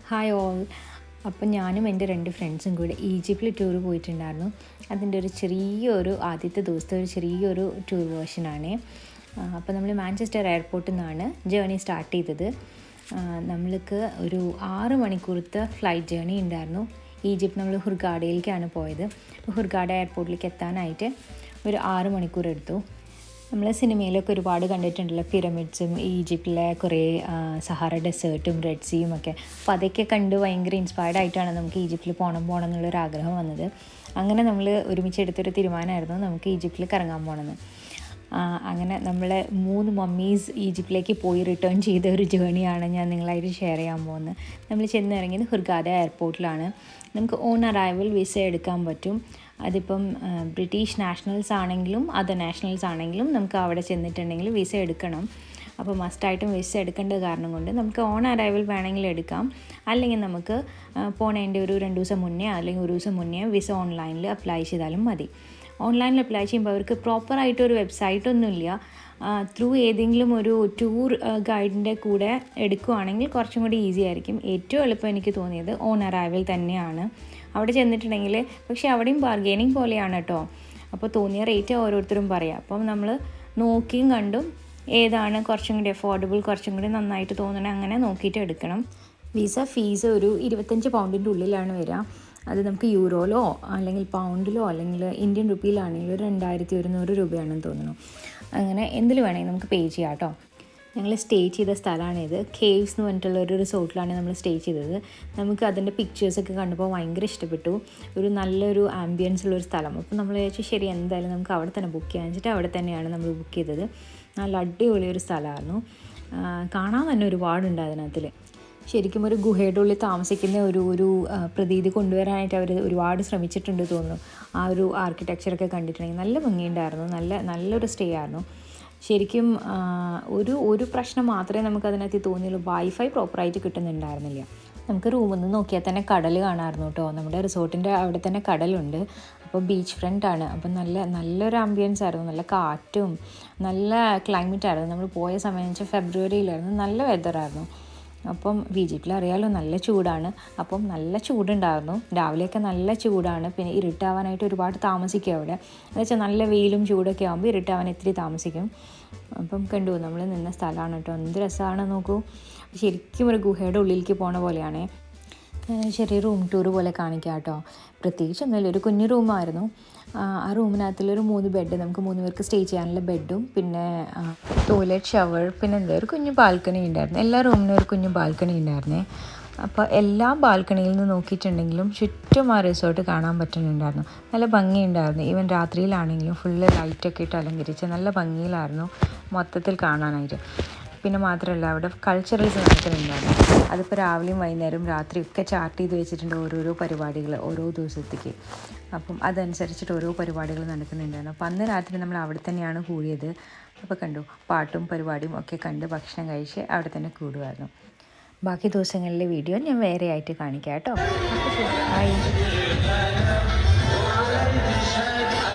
Hi all. അപ്പം ഞാനും എൻ്റെ 2 ഫ്രണ്ട്സും കൂടി ഈജിപ്തിൽ ടൂർ പോയിട്ടുണ്ടായിരുന്നു. അതിൻ്റെ ഒരു ചെറിയൊരു ആദ്യത്തെ ദിവസത്തെ ഒരു ചെറിയൊരു ടൂർ വേർഷനാണ്. അപ്പോൾ നമ്മൾ മാഞ്ചസ്റ്റർ എയർപോർട്ടിൽ നിന്നാണ് ജേർണി സ്റ്റാർട്ട് ചെയ്തത്. നമ്മൾക്ക് ഒരു 6 മണിക്കൂറത്തെ ഫ്ലൈറ്റ് ജേർണി ഉണ്ടായിരുന്നു. ഈജിപ്ത് നമ്മൾ ഹുർഗാഡയിലേക്കാണ് പോയത്. ഹുർഗാഡ എയർപോർട്ടിലേക്ക് എത്താനായിട്ട് ഒരു 6 മണിക്കൂർ എടുത്തു. നമ്മൾ സിനിമയിലൊക്കെ ഒരുപാട് കണ്ടിട്ടുണ്ടല്ലോ, പിരമിഡ്സും ഈജിപ്തിലെ കുറേ സഹാറ ഡെസേർട്ടും റെഡ് സീയും ഒക്കെ. അപ്പോൾ അതൊക്കെ കണ്ട് ഭയങ്കര ഇൻസ്പയർഡ് ആയിട്ടാണ് നമുക്ക് ഈജിപ്തിൽ പോകണം എന്നുള്ളൊരു ആഗ്രഹം വന്നത്. അങ്ങനെ നമ്മൾ ഒരുമിച്ച് എടുത്തൊരു തീരുമാനമായിരുന്നു നമുക്ക് ഈജിപ്തിൽ കറങ്ങാൻ പോകണമെന്ന്. അങ്ങനെ നമ്മൾ 3 മമ്മീസ് ഈജിപ്തിലേക്ക് പോയി റിട്ടേൺ ചെയ്ത ഒരു ജേണിയാണ് ഞാൻ നിങ്ങളായിട്ട് ഷെയർ ചെയ്യാൻ പോകുന്നത്. നമ്മൾ ചെന്നിറങ്ങിയത് ഹുർഗാഡ എയർപോർട്ടിലാണ്. നമുക്ക് ഓൺ അറൈവൽ വിസ എടുക്കാൻ പറ്റും. അതിപ്പം ബ്രിട്ടീഷ് നാഷണൽസ് ആണെങ്കിലും അതർ നാഷണൽസ് ആണെങ്കിലും നമുക്ക് അവിടെ ചെന്നിട്ടുണ്ടെങ്കിൽ വിസ എടുക്കണം. അപ്പോൾ മസ്റ്റായിട്ടും വിസ എടുക്കേണ്ട കാരണം കൊണ്ട് നമുക്ക് ഓൺ അറൈവൽ വേണമെങ്കിൽ എടുക്കാം. അല്ലെങ്കിൽ നമുക്ക് പോണേൻ്റെ ഒരു 2 ദിവസം മുന്നേ അല്ലെങ്കിൽ ഒരു ദിവസം മുന്നേ വിസ ഓൺലൈനിൽ അപ്ലൈ ചെയ്താലും മതി. ഓൺലൈനിൽ അപ്ലൈ ചെയ്യുമ്പോൾ അവർക്ക് പ്രോപ്പറായിട്ടൊരു വെബ്സൈറ്റൊന്നുമില്ല. ത്രൂ ഏതെങ്കിലും ഒരു ടൂർ ഗൈഡിൻ്റെ കൂടെ എടുക്കുകയാണെങ്കിൽ കുറച്ചും കൂടി ഈസി ആയിരിക്കും. ഏറ്റവും എളുപ്പം എനിക്ക് തോന്നിയത് ഓൺ അറൈവൽ തന്നെയാണ്. അവിടെ ചെന്നിട്ടുണ്ടെങ്കിൽ പക്ഷേ അവിടെയും ബാർഗെയിനിങ് പോലെയാണ് കേട്ടോ. അപ്പോൾ തോന്നിയ റേറ്റ് ഓരോരുത്തരും പറയാം. അപ്പം നമ്മൾ നോക്കിയും കണ്ടും ഏതാണ് കുറച്ചും കൂടി അഫോർഡബിൾ, കുറച്ചും കൂടി നന്നായിട്ട് തോന്നണേ അങ്ങനെ നോക്കിയിട്ട് എടുക്കണം. വിസ ഫീസ് ഒരു 25 പൗണ്ടിൻ്റെ ഉള്ളിലാണ് വരിക. അത് നമുക്ക് യൂറോയിലോ അല്ലെങ്കിൽ പൗണ്ടിലോ അല്ലെങ്കിൽ ഇന്ത്യൻ റുപ്പിയിലാണെങ്കിൽ ഒരു 2100 രൂപയാണെന്ന് തോന്നുന്നു. അങ്ങനെ എന്തിൽ വേണമെങ്കിൽ നമുക്ക് പേ ചെയ്യാം കേട്ടോ. ഞങ്ങൾ സ്റ്റേ ചെയ്ത സ്ഥലമാണിത്. കേവ്സ് എന്ന് പറഞ്ഞിട്ടുള്ള ഒരു റിസോർട്ടിലാണ് നമ്മൾ സ്റ്റേ ചെയ്തത്. നമുക്ക് അതിൻ്റെ പിക്ചേഴ്സൊക്കെ കണ്ടപ്പോൾ ഭയങ്കര ഇഷ്ടപ്പെട്ടു. ഒരു നല്ലൊരു ആംബിയൻസ് ഉള്ളൊരു സ്ഥലം. അപ്പോൾ നമ്മൾ വിചാരിച്ചു ശരി എന്തായാലും നമുക്ക് അവിടെ തന്നെ ബുക്ക് ചെയ്യാൻ വെച്ചിട്ട് അവിടെ തന്നെയാണ് നമ്മൾ ബുക്ക് ചെയ്തത്. നല്ല അടിപൊളിയൊരു സ്ഥലമായിരുന്നു. കാണാൻ തന്നെ ഒരുപാടുണ്ട് അതിനകത്തിൽ. ശരിക്കും ഒരു ഗുഹയുടെ ഉള്ളിൽ താമസിക്കുന്ന ഒരു പ്രതീതി കൊണ്ടുവരാനായിട്ട് അവർ ഒരുപാട് ശ്രമിച്ചിട്ടുണ്ട് തോന്നുന്നു. ആ ഒരു ആർക്കിടെക്ചറൊക്കെ കണ്ടിട്ടുണ്ടെങ്കിൽ നല്ല ഭംഗിയുണ്ടായിരുന്നു. നല്ലൊരു സ്റ്റേ ആയിരുന്നു. ശരിക്കും ഒരു പ്രശ്നം മാത്രമേ നമുക്ക് അതിനകത്ത് തോന്നിയുള്ളൂ. വൈഫൈ പ്രോപ്പറായിട്ട് കിട്ടുന്നുണ്ടായിരുന്നില്ല. നമുക്ക് റൂമിൽ നിന്ന് നോക്കിയാൽ തന്നെ കടൽ കാണാമായിരുന്നു കേട്ടോ. നമ്മുടെ റിസോർട്ടിൻ്റെ അവിടെ തന്നെ കടലുണ്ട്. അപ്പോൾ ബീച്ച് ഫ്രണ്ടാണ്. അപ്പം നല്ലൊരു ആംബിയൻസ് ആയിരുന്നു. നല്ല കാറ്റും നല്ല ക്ലൈമറ്റ് ആയിരുന്നു. നമ്മൾ പോയ സമയം വെച്ചാൽ ഫെബ്രുവരിയിലായിരുന്നു. നല്ല വെതറായിരുന്നു. അപ്പം ഈജിപ്തിൽ അറിയാമല്ലോ നല്ല ചൂടാണ്. അപ്പം നല്ല ചൂടുണ്ടായിരുന്നു. രാവിലെയൊക്കെ നല്ല ചൂടാണ്. പിന്നെ ഇരുട്ടാവാനായിട്ട് ഒരുപാട് താമസിക്കും അവിടെ. എന്ന് വെച്ചാൽ നല്ല വെയിലും ചൂടൊക്കെ ആകുമ്പോൾ ഇരുട്ടാവാൻ ഇത്തിരി താമസിക്കും. അപ്പം കണ്ടു നമ്മൾ നിന്ന സ്ഥലമാണ് കേട്ടോ. എന്ത് രസമാണ് നോക്കൂ. ശരിക്കും ഒരു ഗുഹയുടെ ഉള്ളിലേക്ക് പോണ പോലെയാണേ. ചെറിയ റൂം ടൂർ പോലെ കാണിക്കാം കേട്ടോ. പ്രത്യേകിച്ച് ഒന്നുമില്ല, ഒരു കുഞ്ഞു റൂമായിരുന്നു. ആ റൂമിനകത്തുള്ളൊരു 3 ബെഡ്, നമുക്ക് 3 പേർക്ക് സ്റ്റേ ചെയ്യാനുള്ള ബെഡും പിന്നെ ടോയ്ലറ്റ്, ഷവർ, പിന്നെ ഒരു കുഞ്ഞു ബാൽക്കണി ഉണ്ടായിരുന്നു. എല്ലാ റൂമിനും ഒരു കുഞ്ഞു ബാൽക്കണി ഉണ്ടായിരുന്നേ. അപ്പോൾ എല്ലാ ബാൽക്കണിയിൽ നിന്ന് നോക്കിയിട്ടുണ്ടെങ്കിലും ചുറ്റും ആ റിസോർട്ട് കാണാൻ പറ്റുന്നുണ്ടായിരുന്നു. നല്ല ഭംഗിയുണ്ടായിരുന്നു. ഈവൻ രാത്രിയിലാണെങ്കിലും ഫുള്ള് ലൈറ്റൊക്കെ ഇട്ട് അലങ്കരിച്ച് നല്ല ഭംഗിയിലായിരുന്നു മൊത്തത്തിൽ കാണാനായിട്ട്. പിന്നെ മാത്രമല്ല അവിടെ കൾച്ചറൽസ് നടക്കുന്നുണ്ടായിരുന്നു. അതിപ്പോൾ രാവിലെയും വൈകുന്നേരം രാത്രിയൊക്കെ ചാർട്ട് ചെയ്ത് വെച്ചിട്ടുണ്ട് ഓരോരോ പരിപാടികൾ ഓരോ ദിവസത്തേക്ക്. അപ്പം അതനുസരിച്ചിട്ട് ഓരോ പരിപാടികൾ നടക്കുന്നുണ്ടായിരുന്നു. അപ്പം അന്ന് രാത്രി നമ്മൾ അവിടെ തന്നെയാണ് കൂടിയത്. അപ്പോൾ കണ്ടു പാട്ടും പരിപാടിയും ഒക്കെ കണ്ട് ഭക്ഷണം കഴിച്ച് അവിടെ തന്നെ കൂടുമായിരുന്നു. ബാക്കി ദിവസങ്ങളിലെ വീഡിയോ ഞാൻ വേറെ ആയിട്ട് കാണിക്കാം കേട്ടോ. അപ്പോൾ ശരി, ബൈ.